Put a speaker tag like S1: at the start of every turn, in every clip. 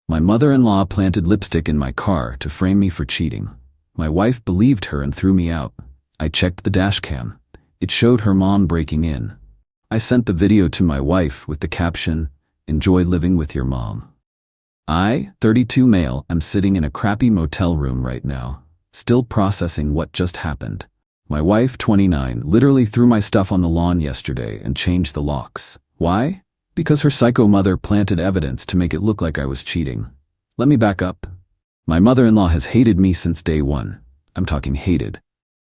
S1: My mother-in-law planted lipstick in my car to frame me for cheating. My wife believed her and threw me out. I checked the dashcam. It showed her mom breaking in. I sent the video to my wife with the caption, "Enjoy living with your mom." I, 32 male, am sitting in a crappy motel room right now, still processing what just happened. My wife, 29, literally threw my stuff on the lawn yesterday and changed the locks. Why? Because her psycho mother planted evidence to make it look like I was cheating. Let me back up. My mother-in-law has hated me since day one. I'm talking hated.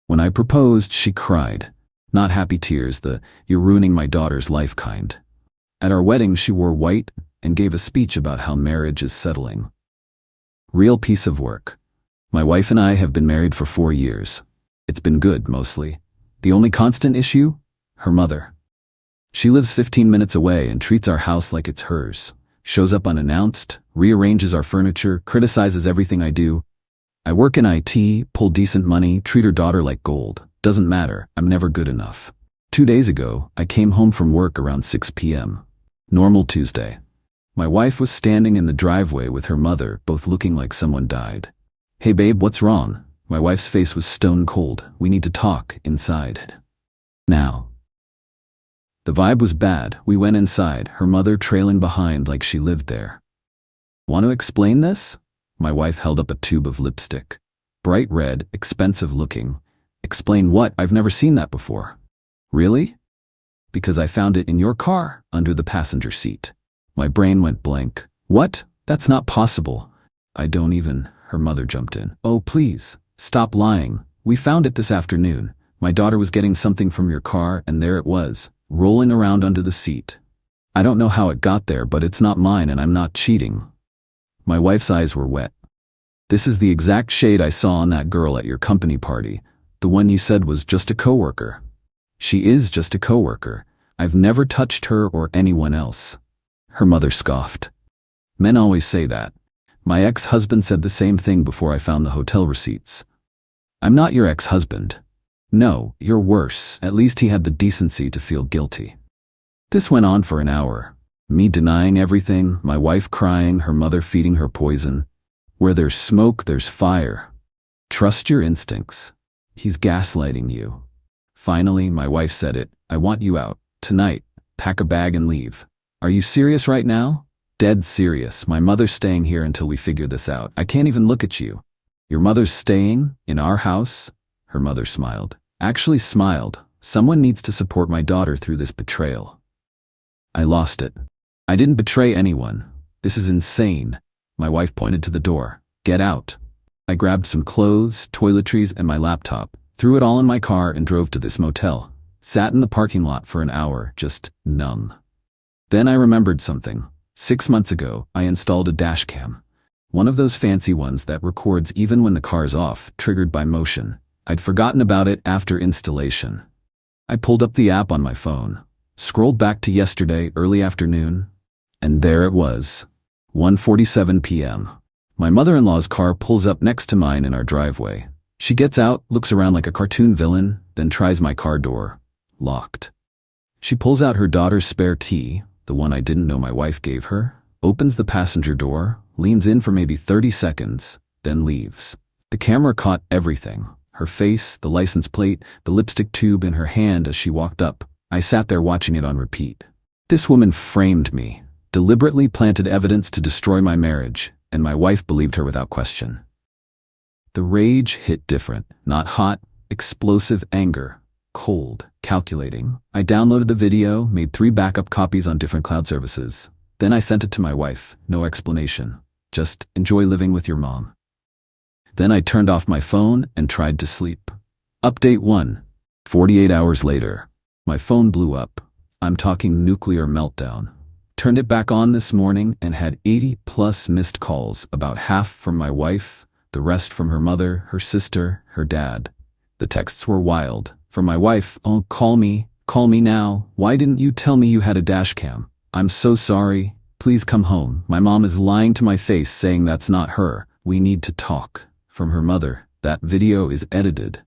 S1: When I proposed, she cried. Not happy tears, the "you're ruining my daughter's life" kind. At our wedding, she wore white and gave a speech about how marriage is settling. Real piece of work. My wife and I have been married for 4 years. It's been good, mostly. The only constant issue? Her mother. She lives 15 minutes away and treats our house like it's hers. Shows up unannounced, rearranges our furniture, criticizes everything I do. I work in IT, pull decent money, treat her daughter like gold. Doesn't matter, I'm never good enough. 2 days ago, I came home from work around 6 p.m. Normal Tuesday. My wife was standing in the driveway with her mother, both looking like someone died. "Hey babe, what's wrong?" My wife's face was stone cold. "We need to talk inside. Now." The vibe was bad. We went inside, her mother trailing behind like she lived there. "Want to explain this?" My wife held up a tube of lipstick. Bright red, expensive looking. "Explain what? I've never seen that before." "Really?" "Because I found it in your car, under the passenger seat." My brain went blank. "What? That's not possible." "I don't even," her mother jumped in. "Oh, please, stop lying. We found it this afternoon. My daughter was getting something from your car and there it was, rolling around under the seat. I don't know how it got there, but it's not mine and I'm not cheating." My wife's eyes were wet. "This is the exact shade I saw on that girl at your company party, the one you said was just a coworker." "She is just a coworker. I've never touched her or anyone else." Her mother scoffed. "Men always say that. My ex-husband said the same thing before I found the hotel receipts." "I'm not your ex-husband." "No, you're worse. At least he had the decency to feel guilty." This went on for an hour. Me denying everything, my wife crying, her mother feeding her poison. Where there's smoke, there's fire. Trust your instincts. He's gaslighting you. Finally, my wife said it. "I want you out. Tonight. Pack a bag and leave." "Are you serious right now?" "Dead serious. My mother's staying here until we figure this out. I can't even look at you." "Your mother's staying? In our house?" Her mother smiled. Actually smiled. "Someone needs to support my daughter through this betrayal." I lost it. "I didn't betray anyone. This is insane." My wife pointed to the door. "Get out." I grabbed some clothes, toiletries, and my laptop, threw it all in my car and drove to this motel. Sat in the parking lot for an hour, just numb. Then I remembered something. 6 months ago, I installed a dashcam. One of those fancy ones that records even when the car's off, triggered by motion. I'd forgotten about it after installation. I pulled up the app on my phone, scrolled back to yesterday, early afternoon, and there it was. 1:47 p.m. My mother-in-law's car pulls up next to mine in our driveway. She gets out, looks around like a cartoon villain, then tries my car door. Locked. She pulls out her daughter's spare key, the one I didn't know my wife gave her, opens the passenger door, leans in for maybe 30 seconds, then leaves. The camera caught everything. Her face, the license plate, the lipstick tube in her hand as she walked up. I sat there watching it on repeat. This woman framed me, deliberately planted evidence to destroy my marriage, and my wife believed her without question. The rage hit different, not hot, explosive anger, cold, calculating. I downloaded the video, made 3 backup copies on different cloud services. Then I sent it to my wife, no explanation. Just enjoy living with your mom. Then I turned off my phone and tried to sleep. Update 1. 48 hours later. My phone blew up. I'm talking nuclear meltdown. Turned it back on this morning and had 80+ missed calls, about half from my wife, the rest from her mother, her sister, her dad. The texts were wild. From my wife, "Oh, call me now. Why didn't you tell me you had a dashcam? I'm so sorry. Please come home. My mom is lying to my face saying that's not her. We need to talk." From her mother, "That video is edited.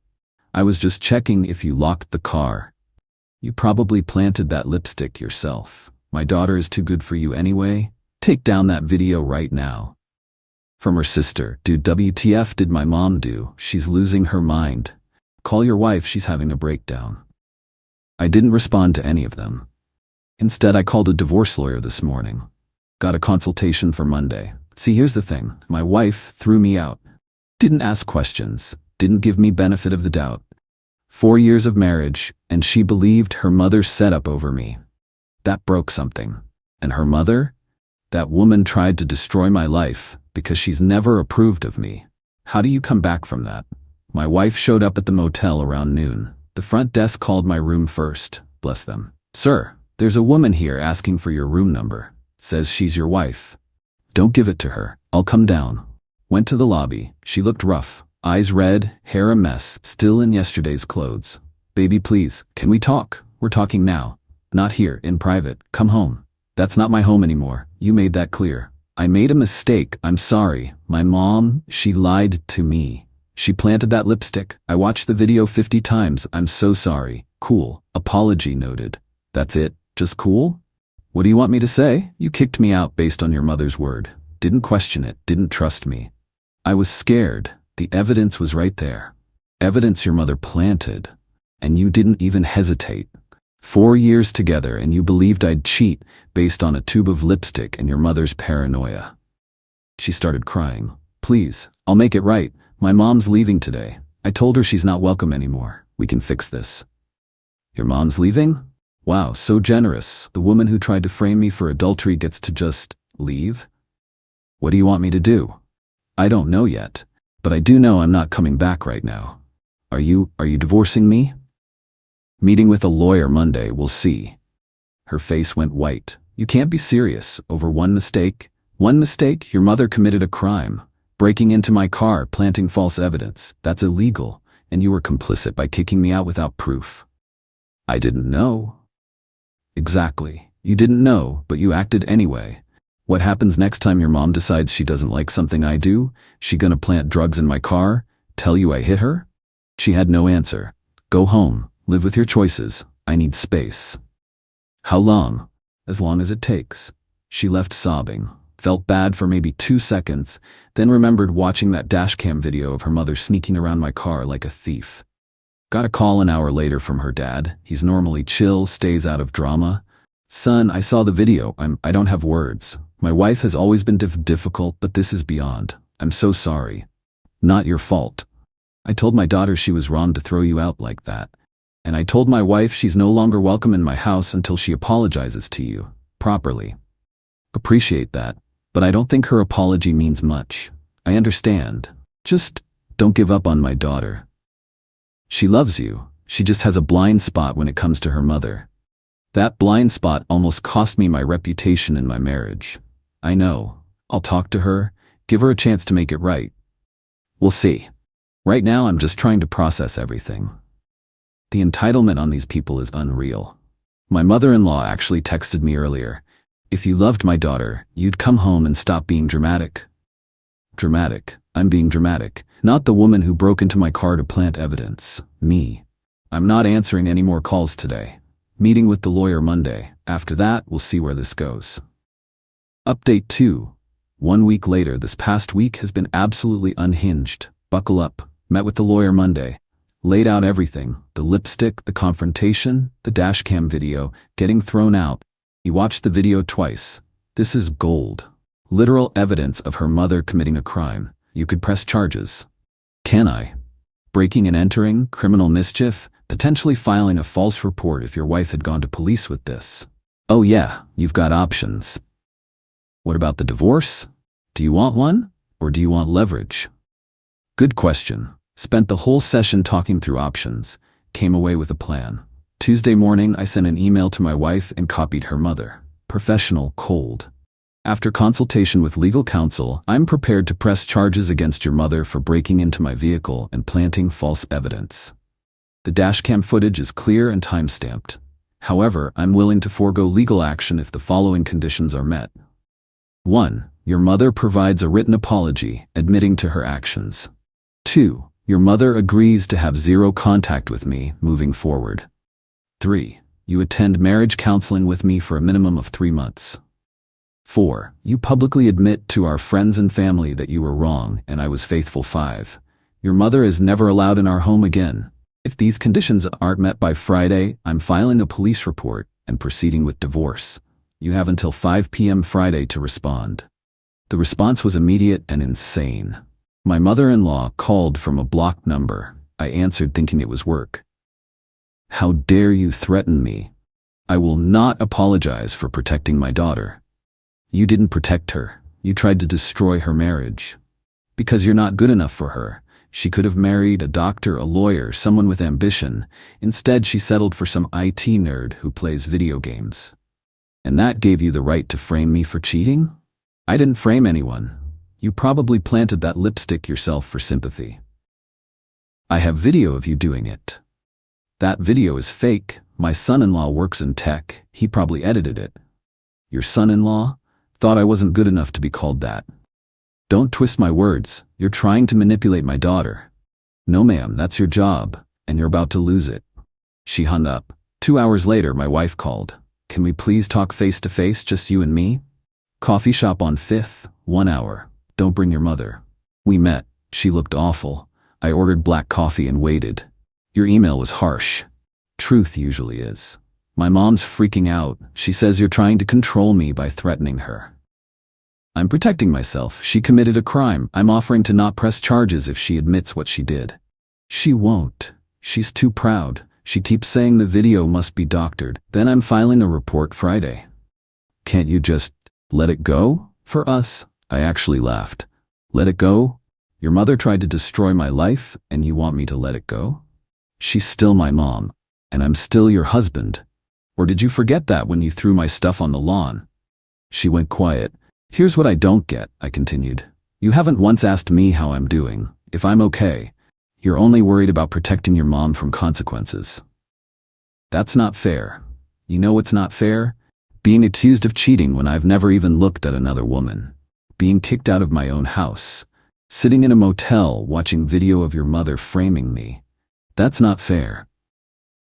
S1: I was just checking if you locked the car. You probably planted that lipstick yourself. My daughter is too good for you anyway. Take down that video right now." From her sister, dude, WTF did my mom do? She's losing her mind. Call your wife, she's having a breakdown. I didn't respond to any of them. Instead, I called a divorce lawyer this morning. Got a consultation for Monday. See, here's the thing. My wife threw me out. Didn't ask questions. Didn't give me benefit of the doubt. 4 years of marriage, and she believed her mother's setup over me. That broke something. And her mother? That woman tried to destroy my life because she's never approved of me. How do you come back from that? My wife showed up at the motel around noon. The front desk called my room first. Bless them. Sir, there's a woman here asking for your room number. Says she's your wife. Don't give it to her. I'll come down. Went to the lobby. She looked rough. Eyes red, hair a mess, still in yesterday's clothes. Baby, please, can we talk? We're talking now. Not here, in private. Come home. That's not my home anymore. You made that clear. I made a mistake. I'm sorry. My mom, she lied to me. She planted that lipstick. I watched the video 50 times. I'm so sorry. Cool. Apology noted. That's it? Just cool? What do you want me to say? You kicked me out based on your mother's word. Didn't question it. Didn't trust me. I was scared. The evidence was right there. Evidence your mother planted. And you didn't even hesitate. 4 years together and you believed I'd cheat based on a tube of lipstick and your mother's paranoia. She started crying. Please, I'll make it right. My mom's leaving today. I told her she's not welcome anymore. We can fix this. Your mom's leaving? Wow, so generous. The woman who tried to frame me for adultery gets to just leave? What do you want me to do? I don't know yet, but I do know I'm not coming back right now. Are you divorcing me? Meeting with a lawyer Monday, we'll see. Her face went white. You can't be serious over one mistake. One mistake? Your mother committed a crime. Breaking into my car, planting false evidence. That's illegal, and you were complicit by kicking me out without proof. I didn't know. Exactly. You didn't know, but you acted anyway. What happens next time your mom decides she doesn't like something I do? She gonna plant drugs in my car? Tell you I hit her? She had no answer. Go home. Live with your choices. I need space. How long? As long as it takes. She left sobbing. Felt bad for maybe 2 seconds, then remembered watching that dashcam video of her mother sneaking around my car like a thief. Got a call an hour later from her dad. He's normally chill, stays out of drama. Son, I saw the video. I don't have words. My wife has always been difficult, but this is beyond. I'm so sorry. Not your fault. I told my daughter she was wrong to throw you out like that. And I told my wife she's no longer welcome in my house until she apologizes to you, properly. Appreciate that, but I don't think her apology means much. I understand. Just don't give up on my daughter. She loves you. She just has a blind spot when it comes to her mother. That blind spot almost cost me my reputation in my marriage. I know. I'll talk to her, give her a chance to make it right. We'll see. Right now, I'm just trying to process everything. The entitlement on these people is unreal. My mother-in-law actually texted me earlier. If you loved my daughter, you'd come home and stop being dramatic. Dramatic. I'm being dramatic. Not the woman who broke into my car to plant evidence. Me. I'm not answering any more calls today. Meeting with the lawyer Monday. After that, we'll see where this goes. Update 2. 1 week later, this past week has been absolutely unhinged. Buckle up. Met with the lawyer Monday. Laid out everything. The lipstick, the confrontation, the dashcam video, getting thrown out. He watched the video twice. This is gold. Literal evidence of her mother committing a crime. You could press charges. Can I? Breaking and entering, criminal mischief, potentially filing a false report if your wife had gone to police with this. Oh yeah, you've got options. What about the divorce? Do you want one? Or do you want leverage? Good question. Spent the whole session talking through options. Came away with a plan. Tuesday morning, I sent an email to my wife and copied her mother. Professional, cold. After consultation with legal counsel, I'm prepared to press charges against your mother for breaking into my vehicle and planting false evidence. The dashcam footage is clear and time-stamped. However, I'm willing to forego legal action if the following conditions are met. 1. Your mother provides a written apology, admitting to her actions. 2. Your mother agrees to have zero contact with me moving forward. 3. You attend marriage counseling with me for a minimum of 3 months. 4. You publicly admit to our friends and family that you were wrong and I was faithful. 5. Your mother is never allowed in our home again. If these conditions aren't met by Friday, I'm filing a police report and proceeding with divorce. You have until 5 p.m. Friday to respond. The response was immediate and insane. My mother-in-law called from a blocked number. I answered thinking it was work. How dare you threaten me? I will not apologize for protecting my daughter. You didn't protect her. You tried to destroy her marriage. Because you're not good enough for her. She could have married a doctor, a lawyer, someone with ambition. Instead, she settled for some IT nerd who plays video games. And that gave you the right to frame me for cheating? I didn't frame anyone. You probably planted that lipstick yourself for sympathy. I have video of you doing it. That video is fake. My son-in-law works in tech. He probably edited it. Your son-in-law? Thought I wasn't good enough to be called that. Don't twist my words. You're trying to manipulate my daughter. No ma'am, that's your job, and you're about to lose it. She hung up. 2 hours later, my wife called. Can we please talk face to face, just you and me? Coffee shop on 5th, 1 hour. Don't bring your mother. We met. She looked awful. I ordered black coffee and waited. Your email was harsh. Truth usually is. My mom's freaking out. She says you're trying to control me by threatening her. I'm protecting myself. She committed a crime. I'm offering to not press charges if she admits what she did. She won't. She's too proud. She keeps saying the video must be doctored. Then I'm filing a report Friday. Can't you just let it go? For us? I actually laughed. Let it go? Your mother tried to destroy my life, and you want me to let it go? She's still my mom, and I'm still your husband. Or did you forget that when you threw my stuff on the lawn? She went quiet. Here's what I don't get, I continued. You haven't once asked me how I'm doing, if I'm okay. You're only worried about protecting your mom from consequences. That's not fair. You know what's not fair? Being accused of cheating when I've never even looked at another woman. Being kicked out of my own house. Sitting in a motel watching video of your mother framing me. That's not fair.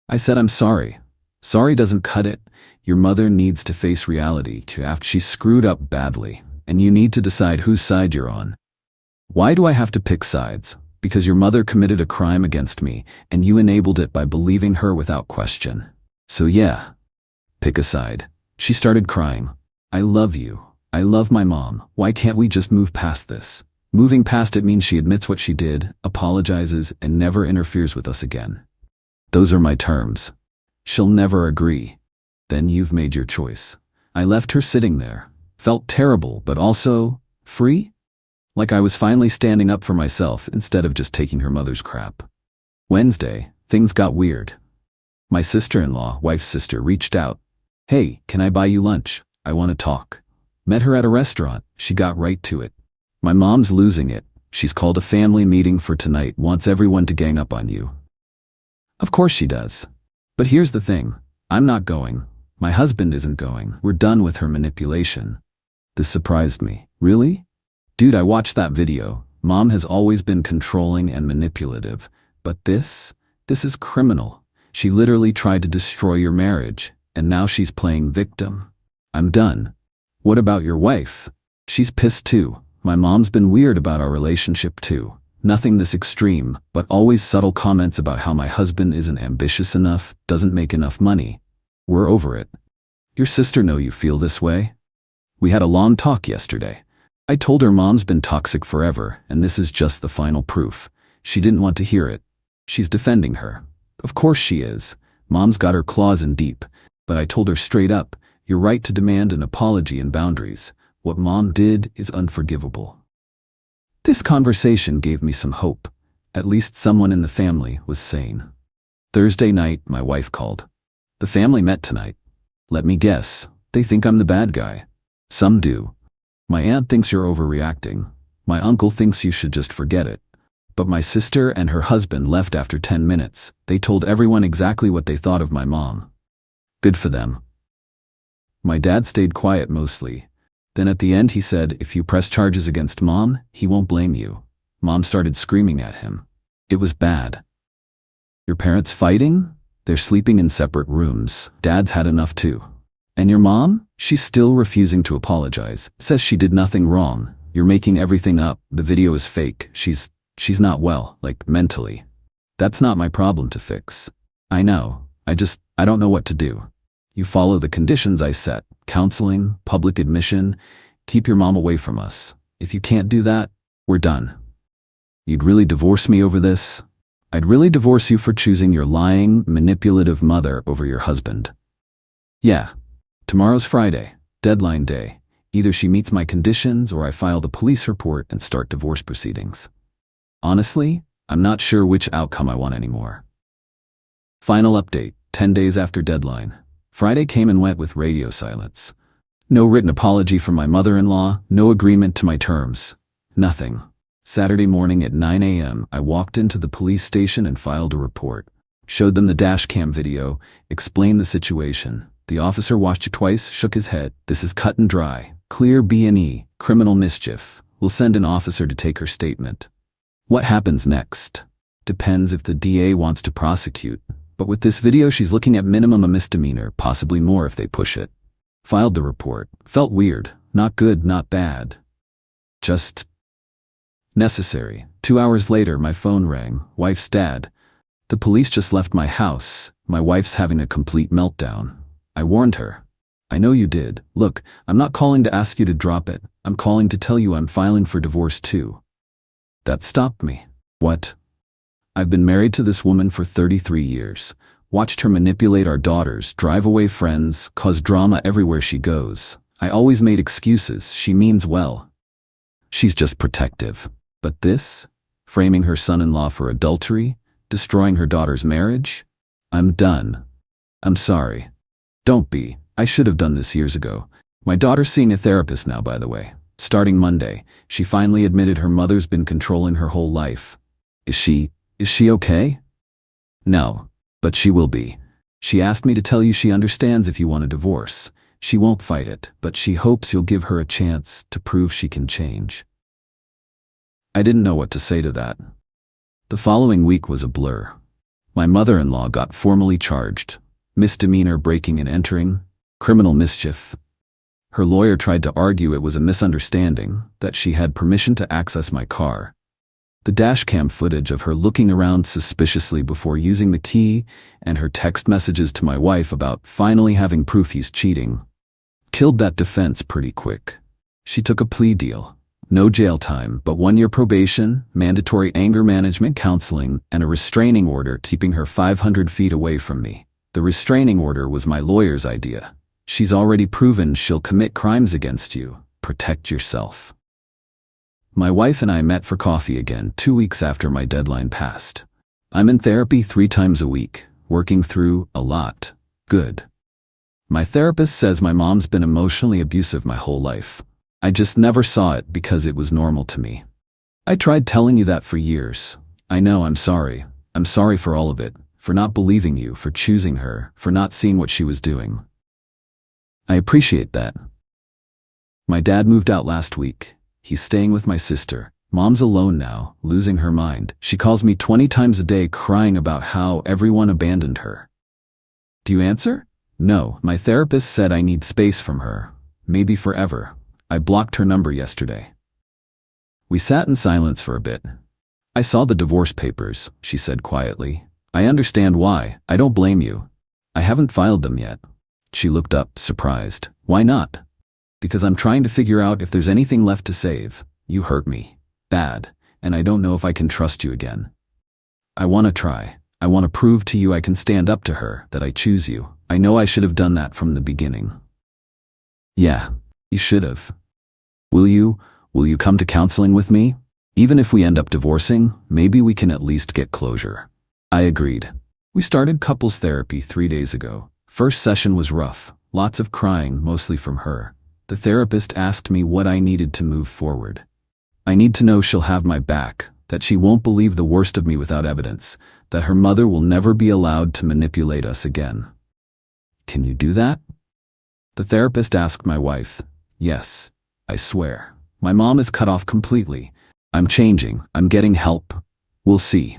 S1: I said I'm sorry. Sorry doesn't cut it. Your mother needs to face reality after she screwed up badly, and you need to decide whose side you're on. Why do I have to pick sides? Because your mother committed a crime against me, and you enabled it by believing her without question. So yeah, pick a side. She started crying. I love you. I love my mom. Why can't we just move past this? Moving past it means she admits what she did, apologizes, and never interferes with us again. Those are my terms. She'll never agree. Then you've made your choice. I left her sitting there. Felt terrible, but also free? Like I was finally standing up for myself instead of just taking her mother's crap. Wednesday, things got weird. My sister-in-law, wife's sister, reached out. Hey, can I buy you lunch? I want to talk. Met her at a restaurant. She got right to it. My mom's losing it. She's called a family meeting for tonight, wants everyone to gang up on you. Of course she does. But here's the thing. I'm not going. My husband isn't going. We're done with her manipulation. This surprised me. Really? Dude, I watched that video. Mom has always been controlling and manipulative. But this is criminal. She literally tried to destroy your marriage, and now she's playing victim. I'm done. What about your wife? She's pissed too. My mom's been weird about our relationship too. Nothing this extreme, but always subtle comments about how my husband isn't ambitious enough, doesn't make enough money. We're over it. Your sister know you feel this way? We had a long talk yesterday. I told her mom's been toxic forever, and this is just the final proof. She didn't want to hear it. She's defending her. Of course she is. Mom's got her claws in deep. But I told her straight up, you're right to demand an apology and boundaries. What mom did is unforgivable. This conversation gave me some hope. At least someone in the family was sane. Thursday night, my wife called. The family met tonight. Let me guess, they think I'm the bad guy. Some do. My aunt thinks you're overreacting. My uncle thinks you should just forget it. But my sister and her husband left after 10 minutes. They told everyone exactly what they thought of my mom. Good for them. My dad stayed quiet mostly. Then at the end he said, if you press charges against mom, he won't blame you. Mom started screaming at him. It was bad. Your parents fighting? They're sleeping in separate rooms. Dad's had enough too. And your mom? She's still refusing to apologize. Says she did nothing wrong. You're making everything up. The video is fake. She's not well, like mentally. That's not my problem to fix. I know. I don't know what to do. You follow the conditions I set. Counseling, public admission, keep your mom away from us. If you can't do that, we're done. You'd really divorce me over this? I'd really divorce you for choosing your lying, manipulative mother over your husband. Yeah. Tomorrow's Friday, deadline day. Either she meets my conditions or I file the police report and start divorce proceedings. Honestly, I'm not sure which outcome I want anymore. Final update, 10 days after deadline. Friday came and went with radio silence. No written apology from my mother-in-law, no agreement to my terms. Nothing. Saturday morning at 9 a.m., I walked into the police station and filed a report. Showed them the Dashcam video, explained the situation. The officer watched it twice, shook his head. This is cut and dry. Clear B&E, criminal mischief. We'll send an officer to take her statement. What happens next? Depends if the DA wants to prosecute. But with this video, she's looking at minimum a misdemeanor, possibly more if they push it. Filed the report. Felt weird. Not good, not bad. Just necessary. 2 hours later, my phone rang. Wife's dad. The police just left my house. My wife's having a complete meltdown. I warned her. I know you did. Look, I'm not calling to ask you to drop it. I'm calling to tell you I'm filing for divorce too. That stopped me. What? I've been married to this woman for 33 years. Watched her manipulate our daughters, drive away friends, cause drama everywhere she goes. I always made excuses. She means well. She's just protective. But this? Framing her son-in-law for adultery? Destroying her daughter's marriage? I'm done. I'm sorry. Don't be. I should have done this years ago. My daughter's seeing a therapist now, by the way. Starting Monday, she finally admitted her mother's been controlling her whole life. Is she okay? No, but she will be. She asked me to tell you she understands if you want a divorce. She won't fight it, but she hopes you'll give her a chance to prove she can change. I didn't know what to say to that. The following week was a blur. My mother-in-law got formally charged. Misdemeanor breaking and entering, criminal mischief. Her lawyer tried to argue it was a misunderstanding, that she had permission to access my car. The dashcam footage of her looking around suspiciously before using the key and her text messages to my wife about finally having proof he's cheating killed that defense pretty quick. She took a plea deal. No jail time, but 1-year probation, mandatory anger management counseling, and a restraining order keeping her 500 feet away from me. The restraining order was my lawyer's idea. She's already proven she'll commit crimes against you. Protect yourself. My wife and I met for coffee again 2 weeks after my deadline passed. I'm in therapy 3 times a week, working through a lot. Good. My therapist says my mom's been emotionally abusive my whole life. I just never saw it because it was normal to me. I tried telling you that for years. I know, I'm sorry. I'm sorry for all of it, for not believing you, for choosing her, for not seeing what she was doing. I appreciate that. My dad moved out last week. He's staying with my sister. Mom's alone now, losing her mind. She calls me 20 times a day crying about how everyone abandoned her. Do you answer? No, my therapist said I need space from her. Maybe forever. I blocked her number yesterday. We sat in silence for a bit. I saw the divorce papers, she said quietly. I understand why. I don't blame you. I haven't filed them yet. She looked up, surprised. Why not? Because I'm trying to figure out if there's anything left to save. You hurt me. Bad. And I don't know if I can trust you again. I want to try. I want to prove to you I can stand up to her, that I choose you. I know I should have done that from the beginning. Yeah, you should have. Will you come to counseling with me? Even if we end up divorcing, maybe we can at least get closure. I agreed. We started couples therapy 3 days ago. First session was rough. Lots of crying, mostly from her. The therapist asked me what I needed to move forward. I need to know she'll have my back, that she won't believe the worst of me without evidence, that her mother will never be allowed to manipulate us again. Can you do that? The therapist asked my wife. Yes, I swear. My mom is cut off completely. I'm changing. I'm getting help. We'll see.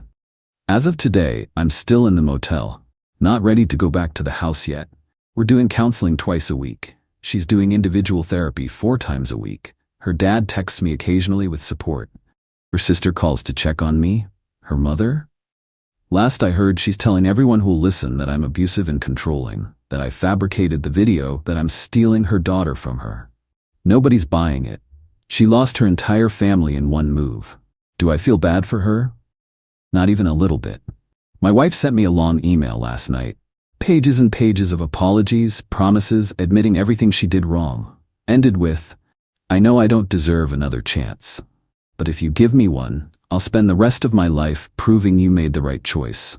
S1: As of today, I'm still in the motel. Not ready to go back to the house yet. We're doing counseling twice a week. She's doing individual therapy 4 times a week. Her dad texts me occasionally with support. Her sister calls to check on me. Her mother? Last I heard, she's telling everyone who'll listen that I'm abusive and controlling, that I fabricated the video, that I'm stealing her daughter from her. Nobody's buying it. She lost her entire family in one move. Do I feel bad for her? Not even a little bit. My wife sent me a long email last night. Pages and pages of apologies, promises, admitting everything she did wrong. Ended with, "I know I don't deserve another chance. But if you give me one, I'll spend the rest of my life proving you made the right choice."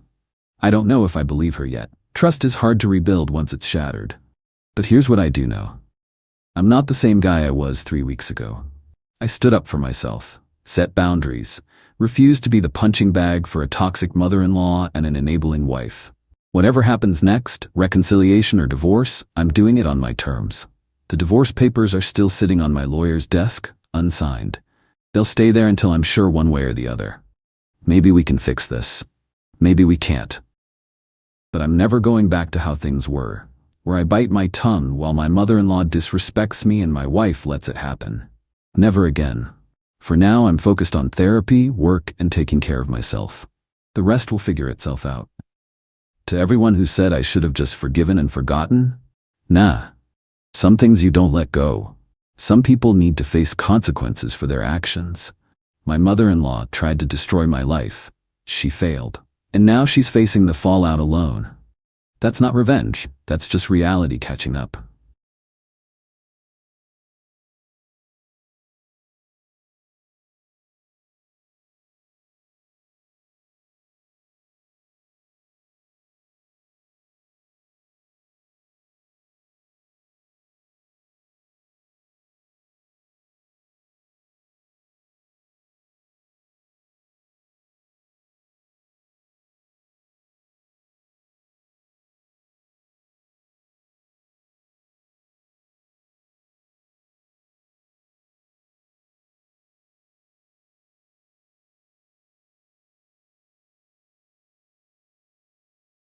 S1: I don't know if I believe her yet. Trust is hard to rebuild once it's shattered. But here's what I do know. I'm not the same guy I was 3 weeks ago. I stood up for myself, set boundaries, refused to be the punching bag for a toxic mother-in-law and an enabling wife. Whatever happens next, reconciliation or divorce, I'm doing it on my terms. The divorce papers are still sitting on my lawyer's desk, unsigned. They'll stay there until I'm sure one way or the other. Maybe we can fix this. Maybe we can't. But I'm never going back to how things were, where I bite my tongue while my mother-in-law disrespects me and my wife lets it happen. Never again. For now, I'm focused on therapy, work, and taking care of myself. The rest will figure itself out. To everyone who said I should have just forgiven and forgotten, nah. Some things you don't let go. Some people need to face consequences for their actions. My mother-in-law tried to destroy my life. She failed. And now she's facing the fallout alone. That's not revenge. That's just reality catching up.